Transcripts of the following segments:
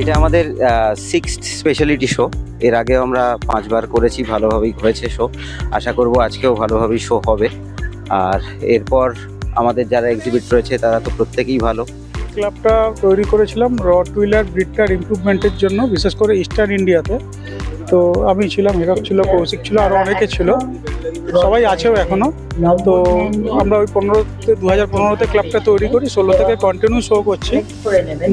এটা আমাদের 6th speciality show. এর আগেও আমরা 5 বার করেছি, ভালোভাবেই হয়েছে শো। আশা করব আজকেও ভালোভাবেই শো হবে। আর এরপর আমাদের যারা এক্সিবিট রয়েছে তারা তো প্রত্যেকেই ভালো। ক্লাবটা তৈরি করেছিলাম রটউইলার ব্রিডটার ইমপ্রুভমেন্টের জন্য, বিশেষ করে ইস্টার্ন ইন্ডিয়াতে। তো আমি ছিলাম, হীরক ছিল, কৌশিক ছিল, আরও অনেকে ছিল, সবাই আছেও এখনও। তো আমরা ওই 2015-তে ক্লাবটা তৈরি করি, 16 থেকে কন্টিনিউ শো করছি।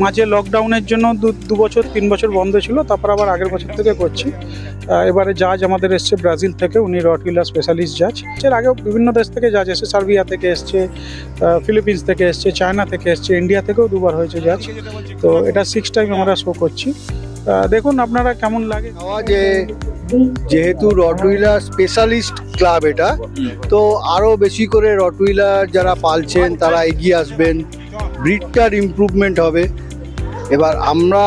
মাঝে লকডাউনের জন্য 2 বছর 3 বছর বন্ধ ছিল, তারপর আবার আগের বছর থেকে করছি। এবারে জাজ আমাদের এসছে ব্রাজিল থেকে, উনি রটউইলার স্পেশালিস্ট জাজ। এর আগেও বিভিন্ন দেশ থেকে জাজ এসছে, সার্বিয়া থেকে এসছে, ফিলিপিন্স থেকে এসছে, চায়না থেকে এসছে, ইন্ডিয়া থেকেও 2 বার হয়েছে জাজ। তো এটা 6th টাইম আমরা শো করছি। দেখুন আপনারা কেমন লাগে। যেহেতু রটউইলার স্পেশালিস্ট ক্লাব এটা, তো আরও বেশি করে রটউইলার যারা পালছেন তারা এগিয়ে আসবেন, ব্রিডটার ইমপ্রুভমেন্ট হবে। এবার আমরা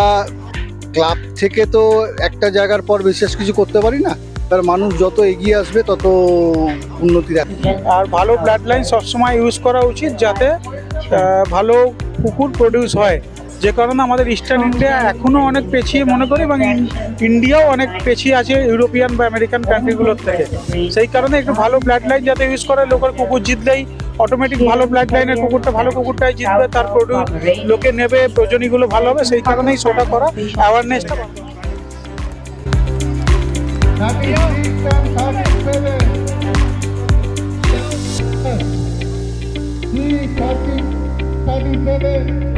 ক্লাব থেকে তো একটা জায়গার পর বিশেষ কিছু করতে পারি না, এবার মানুষ যত এগিয়ে আসবে তত উন্নতি দেখবে। আর ভালো ব্লাড লাইন সবসময় ইউজ করা উচিত, যাতে ভালো কুকুর প্রডিউস হয়। যে কারণে আমাদের ইস্টার্ন ইন্ডিয়া এখনও অনেক পেছিয়ে মনে করি, এবং ইন্ডিয়াও অনেক পেছিয়ে আছে ইউরোপিয়ান বা আমেরিকান কান্ট্রিগুলোর থেকে। সেই কারণে একটু ভালো ব্লাড লাইন যাতে ইউজ করে, লোকের কুকুর জিতলেই অটোমেটিক ভালো ব্লাড লাইনের কুকুরটা ভালো কুকুরটাই জিতবে, তার প্রডিউস লোকে নেবে, প্রজনীগুলো ভালো হবে। সেই কারণেই শোটা করা, অ্যাওয়ারনেসটা। He 37